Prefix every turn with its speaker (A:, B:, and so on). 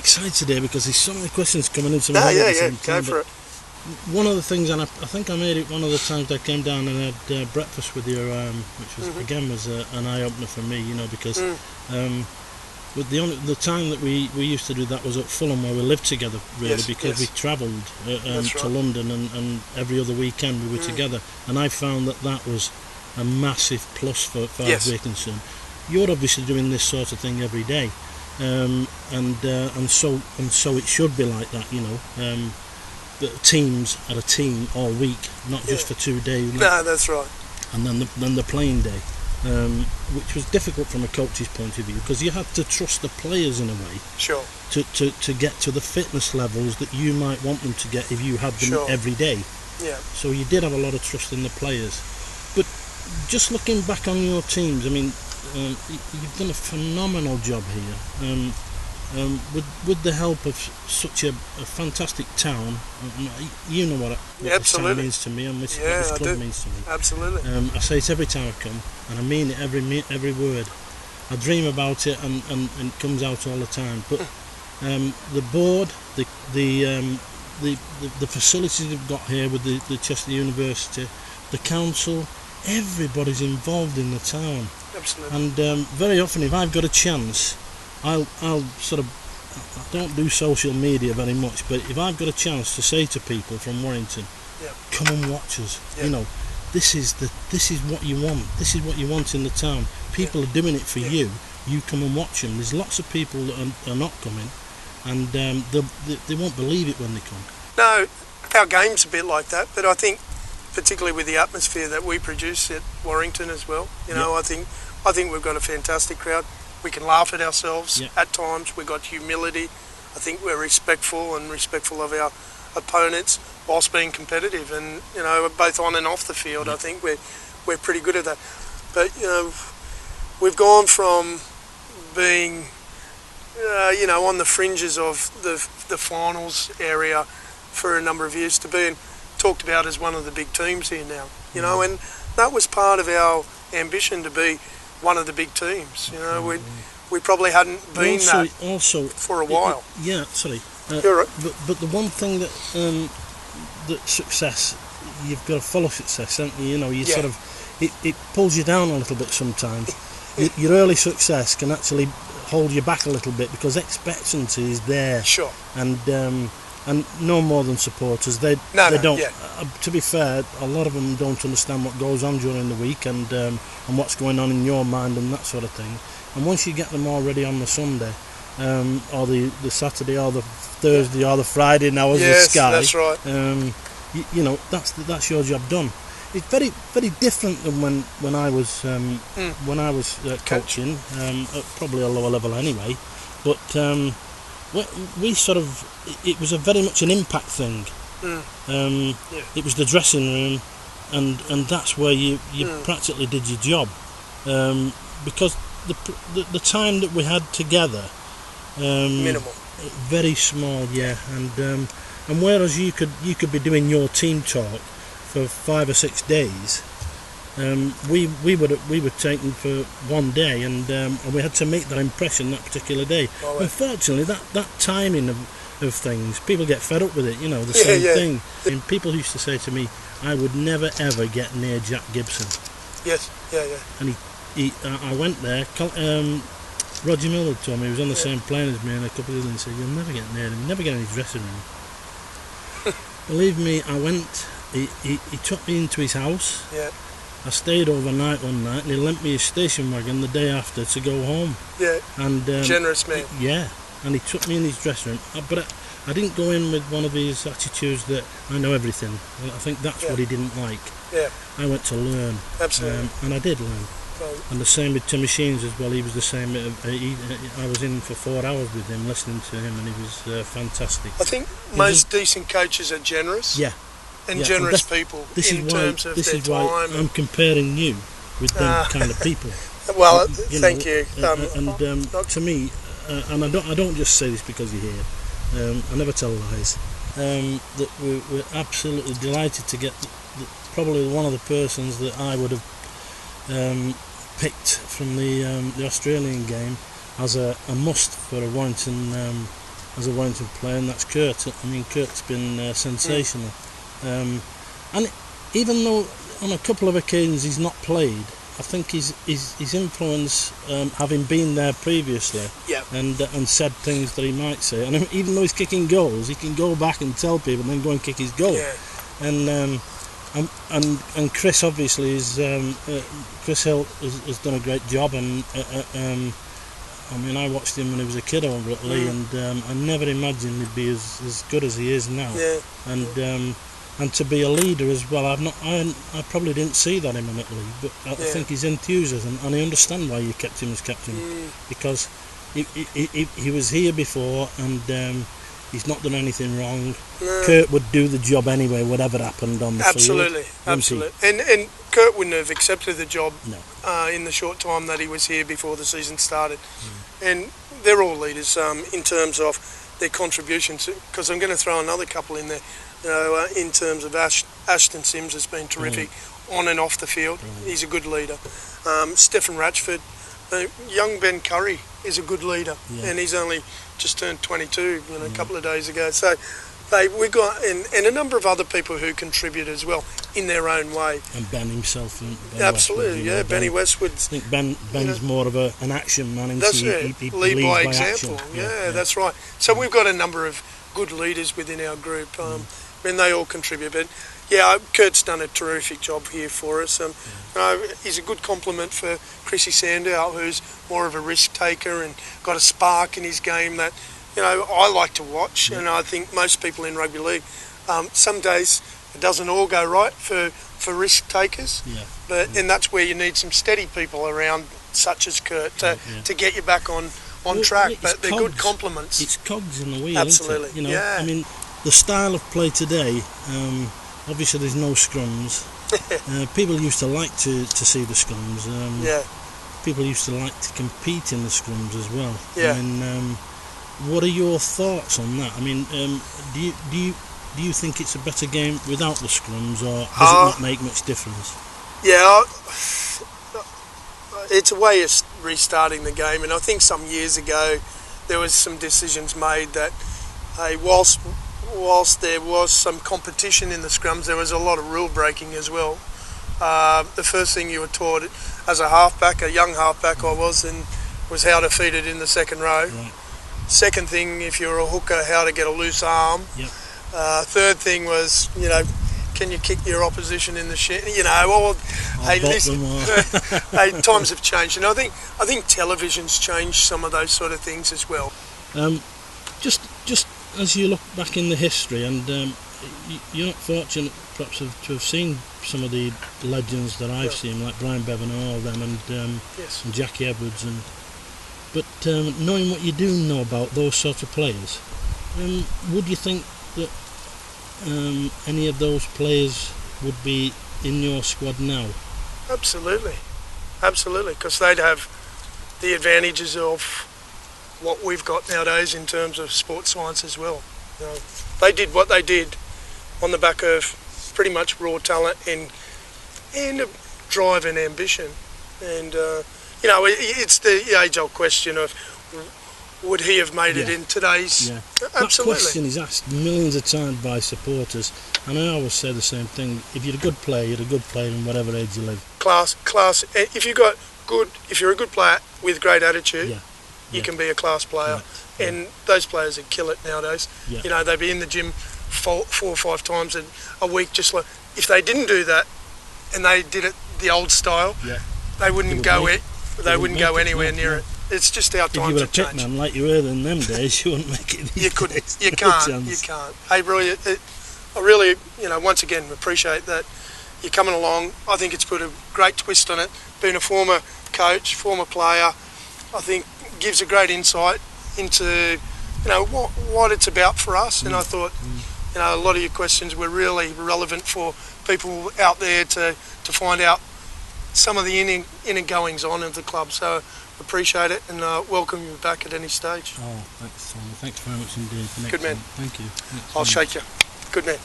A: excited here because there's so many questions coming into
B: No,
A: my head.
B: yeah, go for it.
A: One of the things, and I think I made it one of the times I came down and had breakfast with you, which was again was an eye opener for me, because with the time that we used to do that was at Fulham, where we lived together, really, because we travelled to London, and every other weekend we were together, and I found that was a massive plus for Warrington. You're obviously doing this sort of thing every day, and so it should be like that, The teams are a team all week, not just for 2 days.
B: No, that's right.
A: And then the playing day, which was difficult from a coach's point of view, because you had to trust the players in a way.
B: Sure.
A: To get to the fitness levels that you might want them to get if you had them every day. Yeah. So you did have a lot of trust in the players. But just looking back on your teams, I mean, you've done a phenomenal job here. With the help of such a fantastic town, you know what this town means to me, and what this club means to me.
B: Absolutely.
A: I say it every time I come, and I mean it every word. I dream about it, and it comes out all the time. But the board, the facilities they've got here with the Chester University, the council, everybody's involved in the town.
B: Absolutely.
A: And very often, if I've got a chance, I'll sort of, I don't do social media very much, but if I've got a chance to say to people from Warrington, come and watch us, this is what you want. This is what you want in the town. People are doing it for you. You come and watch them. There's lots of people that are not coming, and they won't believe it when they come.
B: No, our game's a bit like that, but I think particularly with the atmosphere that we produce at Warrington as well, I think we've got a fantastic crowd. We can laugh at ourselves at times. We've got humility. I think we're respectful of our opponents whilst being competitive, and both on and off the field. I think we're pretty good at that. But we've gone from being on the fringes of the finals area for a number of years to being talked about as one of the big teams here now. And that was part of our ambition, to be one of the big teams. We probably hadn't been also for a while. You're right.
A: But the one thing that success, you've got to follow success, haven't you? You sort of it pulls you down a little bit sometimes. Your early success can actually hold you back a little bit, because expectancy is there. Sure. And no more than supporters, they don't. Yeah. To be fair, a lot of them don't understand what goes on during the week and what's going on in your mind and that sort of thing. And once you get them all ready on the Sunday, or the Saturday, or the Thursday, or the Friday now as the Sky,
B: that's right.
A: That's your job done. It's very, very different than when I was coaching, at probably a lower level anyway. But we sort of, it was a very much an impact thing. It was the dressing room, and that's where you practically did your job, because the time that we had together,
B: minimal,
A: very small, and whereas you could be doing your team talk for 5 or 6 days, we were taken for 1 day, and we had to make that impression that particular day. Unfortunately, that timing of things, people get fed up with it. The same thing. And people used to say to me, I would never ever get near Jack Gibson.
B: Yes, yeah.
A: And I went there. Roger Miller told me he was on the same plane as me, and a couple of others, and said, "You'll never get near him. Never get in his dressing room." Believe me, I went. He took me into his house. Yeah. I stayed overnight one night, and he lent me his station wagon the day after to go home. Yeah. And
B: generous man.
A: Yeah. And he took me in his dressing room, but I didn't go in with one of his attitudes that I know everything. I think that's what he didn't like. Yeah. I went to learn.
B: Absolutely.
A: And I did learn. And the same with Timmy Sheens as well. He was the same. I was in for 4 hours with him, listening to him, and he was fantastic.
B: I think most decent coaches are generous.
A: Yeah.
B: And generous people in terms of their time.
A: This is why I'm comparing you with them kind of people.
B: Well, thank you.
A: To me, and I don't just say this because you're here. I never tell lies. That we're absolutely delighted to get probably one of the persons that I would have picked from the Australian game as a must for a Warrington as a Warrington player, and that's Kurt. I mean, Kurt's been sensational. And even though on a couple of occasions he's not played, I think his influence, having been there previously, and said things that he might say, and even though he's kicking goals, he can go back and tell people, and then go and kick his goal. And Chris obviously is Chris Hill has done a great job, and I mean, I watched him when he was a kid over at Lee, and I never imagined he'd be as good as he is now. And to be a leader as well, I probably didn't see that in him at Lee, but I think his enthusiasm, and I understand why you kept him as captain, because he was here before, and he's not done anything wrong. Kurt would do the job anyway, whatever happened on the field.
B: Absolutely. And Kurt wouldn't have accepted the job in the short time that he was here before the season started. And they're all leaders in terms of their contributions, because I'm going to throw another couple in there. In terms of Ashton Sims has been terrific on and off the field. He's a good leader. Stephen Ratchford, young Ben Curry is a good leader, and he's only just turned 22 a couple of days ago. So we got and a number of other people who contribute as well in their own way.
A: And Ben himself.
B: Absolutely,
A: Westwood,
B: Benny Westwood. I
A: think Ben's more of an action man.
B: That's it.
A: He
B: lead by example.
A: Action.
B: That's right. So we've got a number of good leaders within our group. And they all contribute. But Kurt's done a terrific job here for us. He's a good compliment for Chrissy Sandow, who's more of a risk taker and got a spark in his game that I like to watch. And I think most people in rugby league, some days it doesn't all go right for risk takers. And that's where you need some steady people around, such as Kurt, to get you back on track. But they're good compliments.
A: It's cogs in the wheel.
B: Absolutely.
A: Isn't it? I mean, the style of play today, obviously there's no scrums. People used to like to see the scrums. People used to like to compete in the scrums as well. And what are your thoughts on that? I mean, do you think it's a better game without the scrums, or does it not make much difference?
B: It's a way of restarting the game, and I think some years ago there was some decisions made that whilst there was some competition in the scrums, there was a lot of rule breaking as well. The first thing you were taught as a halfback, a young halfback was how to feed it in the second row. Second thing, if you're a hooker, how to get a loose arm. Third thing was, can you kick your opposition in the shin? Times have changed, and I think television's changed some of those sort of things as well.
A: Just as you look back in the history, and you're not fortunate perhaps to have seen some of the legends that I've seen, like Brian Bevan and all of them, and Jackie Edwards, but knowing what you do know about those sort of players, would you think that any of those players would be in your squad now? Absolutely,
B: because they'd have the advantages of what we've got nowadays in terms of sports science as well. They did what they did on the back of pretty much raw talent and drive and ambition. And it's the age-old question of, would he have made it in today's? Absolutely.
A: That question is asked millions of times by supporters, and I always say the same thing: if you're a good player, you're a good player in whatever age you live.
B: Class. If you're a good player with great attitude, you can be a class player, and those players that kill it nowadays. They'd be in the gym 4 or 5 times a week. Just like, if they didn't do that, and they did it the old style, they wouldn't go anywhere near it. It's just our times have changed.
A: If you were a pitman like you were in them days, you wouldn't make it.
B: You couldn't. You can't. Hey, Roy, I really, once again appreciate that you're coming along. I think it's put a great twist on it. Being a former coach, former player, I think gives a great insight into what it's about for us. And I thought a lot of your questions were really relevant for people out there to find out some of the inner goings on of the club. So appreciate it, and welcome you back at any stage.
A: Thanks, Tom. Thanks very much indeed.
B: Good man.
A: Thank you.
B: I'll shake you. Good man.